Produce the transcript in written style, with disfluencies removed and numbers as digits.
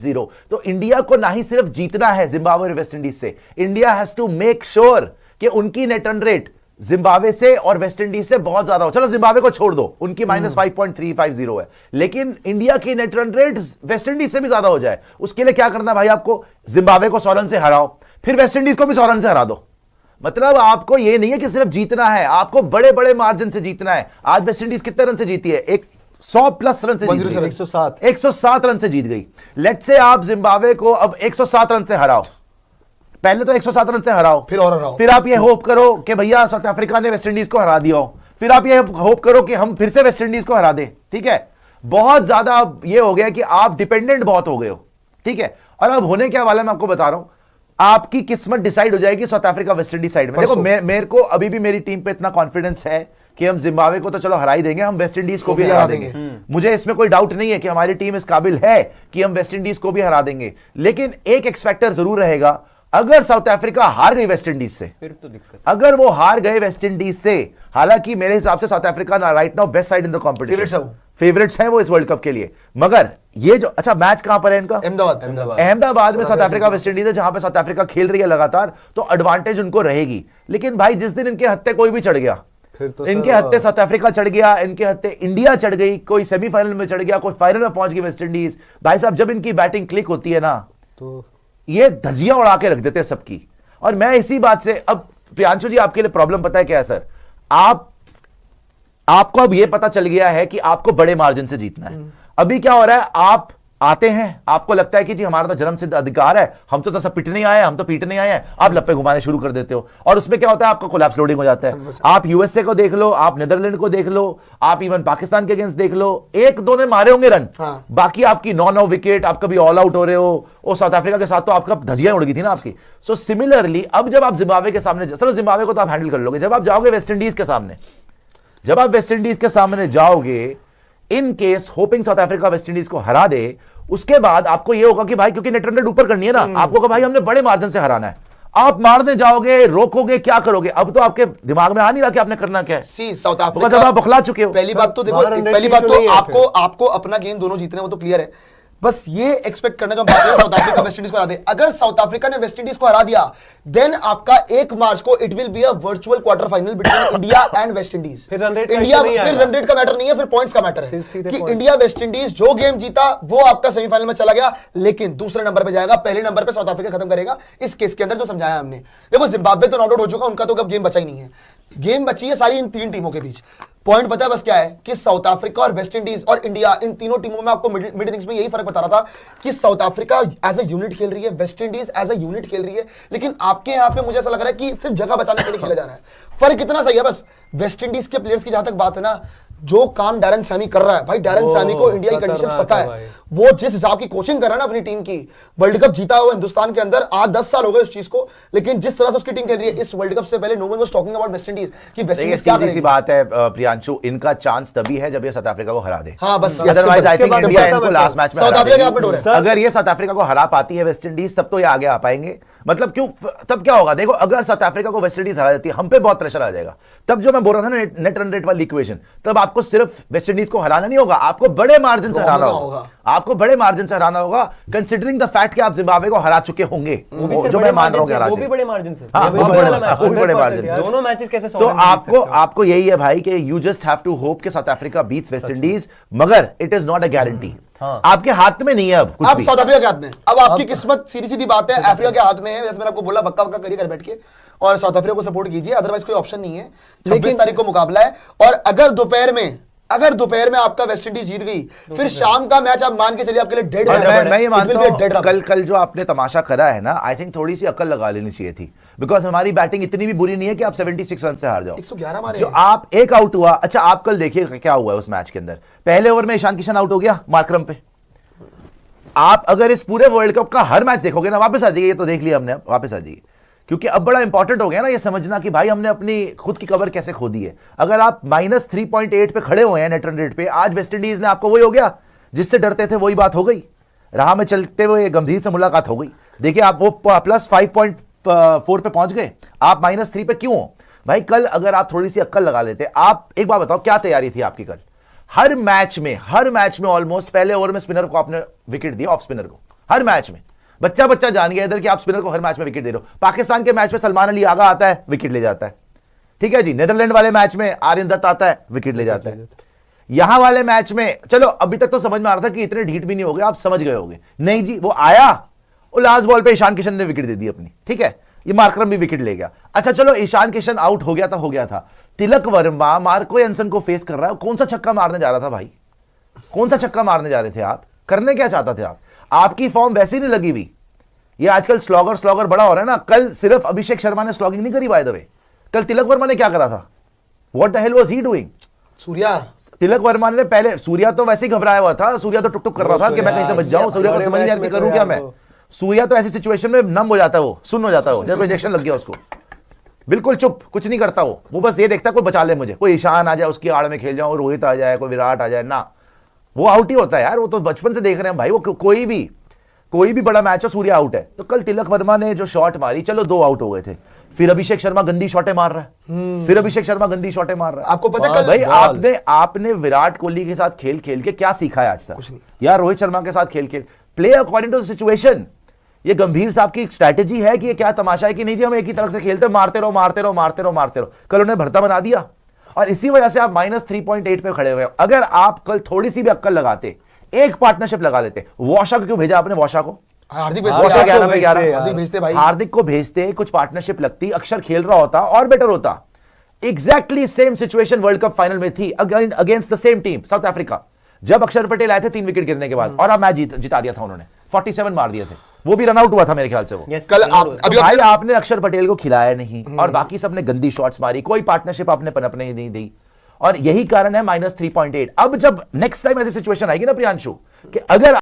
0। तो इंडिया को ना ही सिर्फ जीतना है जिम्बाब्वे और वेस्ट इंडीज से, India has to make sure कि उनकी नेट रन रेट जिम्बाब्वे से और वेस्ट इंडीज से बहुत ज्यादा हो। चलो जिम्बाब्वे को छोड़ दो, उनकी -5.350 है, लेकिन इंडिया की net run rate waste Indies से भी ज्यादा हो जाए। उसके लिए क्या करना है भाई, आपको जिम्बाब्वे को 100 रन से हराओ, फिर वेस्ट इंडीज को भी 100 रन से हरा दो। मतलब आपको यह नहीं है कि सिर्फ जीतना है, आपको बड़े बड़े मार्जिन से जीतना है। आज वेस्ट इंडीज कितने रन से जीती है? एक 100+ रन से जीत गई, 107 रन से जीत गई। लेट्स से आप जिम्बाब्वे को अब 107 रन से हराओ, पहले तो 107 रन से हराओ, फिर और हराओ, फिर आप ये होप करो कि भैया साउथ अफ्रीका ने वेस्ट इंडीज को हरा दिया हो, फिर आप ये होप करो कि हम फिर से वेस्ट इंडीज को हरा दें। ठीक है, बहुत ज्यादा ये हो गया कि आप डिपेंडेंट बहुत हो गए हो। ठीक है, और अब होने क्या वाला मैं आपको बता रहा हूं, आपकी किस्मत डिसाइड हो जाएगी south Africa West Indies side में। देखो मेरे को अभी भी मेरी टीम पे इतना कॉन्फिडेंस है कि हम जिम्बाब्वे को तो चलो हरा ही देंगे, हम वेस्ट इंडीज को भी हरा देंगे। मुझे इसमें कोई डाउट नहीं है कि हमारी टीम इस काबिल है कि हम वेस्ट इंडीज को भी हरा देंगे। लेकिन एक एक्स फैक्टर जरूर रहेगा, अगर साउथ अफ्रीका हार गई वेस्ट इंडीज से, फिर तो दिक्कत, अगर वो हार गए वेस्ट इंडीज से, हालांकि मेरे हिसाब से south Africa right now best side in the competition, favourites हैं वो इस वर्ल्ड कप के लिए। मगर ये जो अच्छा मैच कहां पर है इनका, अहमदाबाद में साउथ अफ्रीका वेस्ट इंडीज है, जहां पे साउथ अफ्रीका खेल रही है लगातार, तो एडवांटेज उनको रहेगी। लेकिन भाई जिस दिन इनके हत्थे कोई भी चढ़ गया, तो इनके हत्थे साउथ अफ्रीका चढ़ गया, इनके हत्थे इंडिया चढ़ गई, कोई सेमीफाइनल में चढ़ गया, कोई फाइनल में पहुंच गई वेस्ट इंडीज, भाई साहब जब इनकी बैटिंग क्लिक होती है ना, तो ये धज्जियां उड़ा के रख देते हैं सबकी। और मैं इसी बात से, अब प्रियांशु जी आपके लिए प्रॉब्लम पता है क्या है सर, आपको अब ये पता चल गया है कि आपको बड़े मार्जिन से जीतना है। अभी क्या हो रहा है, आप आते हैं, आपको लगता है कि जी हमारा तो जन्म सिद्ध अधिकार है, हम तो सब पिटने आए हैं, हम तो पीटने आए हैं, आप लप्पे घुमाने शुरू कर देते हो। और उसमें क्या होता है, आपका कोलैप्स लोडिंग हो जाता है। आप यूएसए को देख लो, आप नीदरलैंड को देख लो, आप इवन पाकिस्तान के अगेंस्ट देख लो, 1-2 ने मारे होंगे रन, बाकी आपकी 9-9 विकेट, आप कभी ऑल आउट हो रहे हो। और साउथ अफ्रीका के साथ तो आपका धजियां उड़ गई थी ना आपकी। सो सिमिलरली अब जब आप जिम्बाब्वे के सामने, चलो जिम्बाब्वे को तो आप हैंडल कर लोगे, जब आप जाओगे वेस्ट इंडीज के सामने, जब आप वेस्ट इंडीज के सामने जाओगे, in case hopping south Africa West Indies को हरा दे, उसके बाद आपको यह होगा कि भाई क्योंकि नेट रन रेट ऊपर करनी है ना, आपको भाई हमने बड़े मार्जिन से हराना है, आप मारने जाओगे, रोकोगे, क्या करोगे? अब तो आपके दिमाग में आ नहीं रहा कि आपने करना क्या है। साउथ अफ्रीका जब आप बखला चुके हो। पहली बात तो देखो, पहली बात तो आपको अपना गेम दोनों जीतने, वो तो क्लियर है। बस ये एक्सपेक्ट करना जो बात है, साउथ अफ्रीका वेस्ट इंडीज को हरा दे। अगर साउथ अफ्रीका ने वेस्ट इंडीज को हरा दिया, देन आपका 1 मार्च को it will be a virtual quarter final between India and West Indies. फिर रन रेट का मैटर नहीं है, फिर पॉइंट्स का मैटर है कि इंडिया वेस्ट इंडीज जो गेम जीता वो आपका सेमीफाइनल में चला गया, लेकिन दूसरे नंबर पे जाएगा, पहले नंबर पे साउथ अफ्रीका खत्म करेगा। इस केस के अंदर जो समझाया हमने, देखो जिम्बाब्वे तो नॉट आउट हो चुका, उनका तो कब गेम बचा ही नहीं है, गेम बची है सारी इन 3 टीमों के बीच। पॉइंट पता है बस क्या है कि साउथ अफ्रीका और वेस्ट इंडीज और इंडिया, इन तीनों टीमों में आपको मिड इनिंग्स में यही फर्क बता रहा था कि South Africa as a unit खेल रही है, West Indies as a unit खेल रही है। लेकिन आपके यहां पे मुझे ऐसा लग रहा है कि सिर्फ जगह बचाने के लिए खेला जा रहा है। फर्क इतना सही है बस, वेस्ट इंडीज के प्लेयर्स की जहां तक बात है ना, जो काम डैरन सैमी कर रहा है, भाई डैरन सैमी को इंडिया की कंडीशंस पता है, वो जिस हिसाब की कोचिंग कर रहा है ना अपनी टीम की, वर्ल्ड कप जीता हुआ हिंदुस्तान के अंदर 8-10 साल हो गए उस चीज को, लेकिन जिस तरह से उसकी टीम खेल रही है इस वर्ल्ड कप से पहले, no one was talking about West Indies कि वेस्ट इंडीज क्या करेगी। सीधी सी बात है प्रियांशु, इनका चांस तभी है जब ये साउथ अफ्रीका को हरा दे। हां बस, अदरवाइज आई थिंक इंडिया इनको लास्ट मैच में साउथ अफ्रीका पे डोर है। अगर ये साउथ अफ्रीका को हरा पाती है वेस्ट इंडीज, तब तो ये आगे आ पाएंगे। मतलब क्यों, तब क्या होगा देखो, अगर साउथ अफ्रीका को वेस्ट इंडीज हरा देती है, हम पे बहुत प्रेशर आ जाएगा। तब जो मैं बोल रहा था ना नेट रन रेट वाली इक्वेशन, तब आपको सिर्फ वेस्ट इंडीज को हराना नहीं होगा, आपको बड़े मार्जिन से हराना होगा, आपको बड़े मार्जिन से हराना होगा, कंसीडरिंग द फैक्ट कि आप जिम्बाब्वे को हरा चुके होंगे, जो मैं मान रहा हूं, वो भी बड़े मार्जिन से, वो भी बड़े मार्जिन से, दोनों मैचेस कैसे। तो आपको यही है भाई कि you just have to hope कि South Africa beats West Indies, मगर it is not a guarantee. आपके हाथ में नहीं है अब कुछ भी। साउथ अफ्रीका के हाथ में, अब आपकी किस्मत सीधी सीधी बात है अफ्रीका के हाथ में है। जैसे मैंने आपको बोला, बक्का करिए घर बैठ के और साउथ अफ्रीका को सपोर्ट कीजिए, अदरवाइज कोई ऑप्शन नहीं है। 26 तारीख को मुकाबला है, और अगर दोपहर में आपका वेस्ट इंडीज जीत गई, फिर शाम का मैच आप मान के चलिए आपके लिए डेड है। मैं ये मानता हूं कल जो आपने तमाशा करा है ना, आई थिंक थोड़ी सी अकल लगा लेनी चाहिए थी, बिकॉज हमारी बैटिंग इतनी भी बुरी नहीं है कि आप 76 रन से हार जाओ। 111 मारे, जो आप एक आउट हुआ। अच्छा आप कल देखिए क्या हुआ है उस मैच के अंदर, पहले ओवर में ईशान किशन आउट हो गया मार्करम पे। आप अगर इस पूरे वर्ल्ड कप का हर मैच देखोगे ना, वापस आ जाइए, ये तो देख लिया हमने, वापस आ जाइए, क्योंकि अब बड़ा इंपॉर्टेंट हो गया ना ये समझना कि भाई हमने अपनी खुद की कवर कैसे खो दी है। अगर आप -3.8 पे खड़े हुए हैं नेट रन रेट पे, आज वेस्ट इंडीज ने आपको वही हो गया जिससे डरते थे, वही बात हो गई, राह में चलते हुए गंभीर से मुलाकात हो गई। देखिए आप वो +5.4 पे पहुंच गए, आप -3 पे क्यों हो भाई? कल अगर आप थोड़ी सी अक्ल लगा लेते, आप एक बात बताओ क्या तैयारी थी आपकी कल? हर मैच में ऑलमोस्ट पहले ओवर में स्पिनर को आपने विकेट दिया, ऑफ स्पिनर को हर मैच में बच्चा बच्चा जान गया इधर कि आप स्पिनर को हर मैच में विकेट दे रहे हो। पाकिस्तान के मैच में सलमान अली आगा आता है, विकेट ले जाता है, ठीक है जी। नीदरलैंड वाले मैच में आर्यन दत्त आता है, विकेट ले जाता है। यहां वाले मैच में चलो अभी तक तो समझ में आ रहा था कि इतने ढीठ भी नहीं हो गए, आप समझ गए होगे, नहीं जी वो आया, वो लास्ट बॉल पे ईशान किशन ने विकेट दे दी अपनी, ठीक है, ये मार्करम भी विकेट ले गया। अच्छा चलो ईशान किशन आउट हो गया था, तिलक वर्मा मार्को एंसन को फेस कर रहा है, कौन सा छक्का मारने जा रहा था भाई, कौन सा छक्का मारने जा रहे थे आप, करने क्या चाहता थे आप? आपकी फॉर्म वैसे ही नहीं लगी हुई, ये आजकल स्लॉगर बड़ा हो रहा है ना। कल सिर्फ अभिषेक शर्मा ने स्लॉगिंग नहीं करी बाय द वे, कल तिलक वर्मा ने क्या करा था? What the hell was he doing? Surya, Tilak Varma ने पहले, सूर्या तो वैसे ही घबराया हुआ था, सूर्या तो टुक टुक कर रहा था कि मैं कहीं से बच जाऊं, सूर्या को समझ नहीं आता करूं क्या मैं। सूर्या तो ऐसी सिचुएशन में नम हो जाता है, वो सुन्न हो जाता है, वो जब इंजेक्शन लग गया उसको, बिल्कुल चुप, कुछ नहीं करता वो बस ये देखता है कोई बचा ले मुझे, कोई ईशान आ जाए उसकी आड़ में खेल जाऊं, रोहित आ जाए, कोई विराट आ जाए ना, वो आउट ही होता है यार। वो तो बचपन से देख रहे हैं भाई, वो कोई भी बड़ा मैच हो सूर्या आउट है। तो कल तिलक वर्मा ने जो शॉट मारी, चलो 2 आउट हो गए थे, फिर अभिषेक शर्मा गंदी शॉटें मार रहा है, फिर अभिषेक शर्मा गंदी शॉटें मार रहा है। आपको पता कल भाई आपने विराट कोहली के साथ खेल के क्या सीखा है आज तक? यार रोहित शर्मा के साथ खेल play according to the situation. ये गंभीर साहब की स्ट्रैटेजी है कि ये क्या तमाशा है कि नहीं जी हम एक ही तरफ से खेलते, मारते रहो। कल उन्हें भरता बना दिया और इसी वजह से आप -3.8 पे खड़े हुए हो। अगर आप कल थोड़ी सी भी अक्कल लगाते, एक पार्टनरशिप लगा लेते, वॉशा को क्यों भेजा आपने? वॉशा को हार्दिक भेजते भाई, हार्दिक को भेजते, कुछ पार्टनरशिप लगती, अक्षर खेल रहा होता और बेटर होता। Exactly same situation world cup final में थी against the same team south Africa, जब अक्षर पटेल आए थे 3 विकेट गिरने के बाद, और अब मैच जिता दिया था उन्होंने, 47 मार दिए थे, वो भी रन आउट हुआ था मेरे ख्याल से वो। कल भाई आपने अक्षर पटेल को खिलाया नहीं और बाकी सबने गंदी शॉट्स मारी, कोई पार्टनरशिप आपने पनपने नहीं दी, और यही कारण है -3.8। अब जब नेक्स्ट टाइम ऐसी सिचुएशन आएगी ना प्रियांशु, कि अगर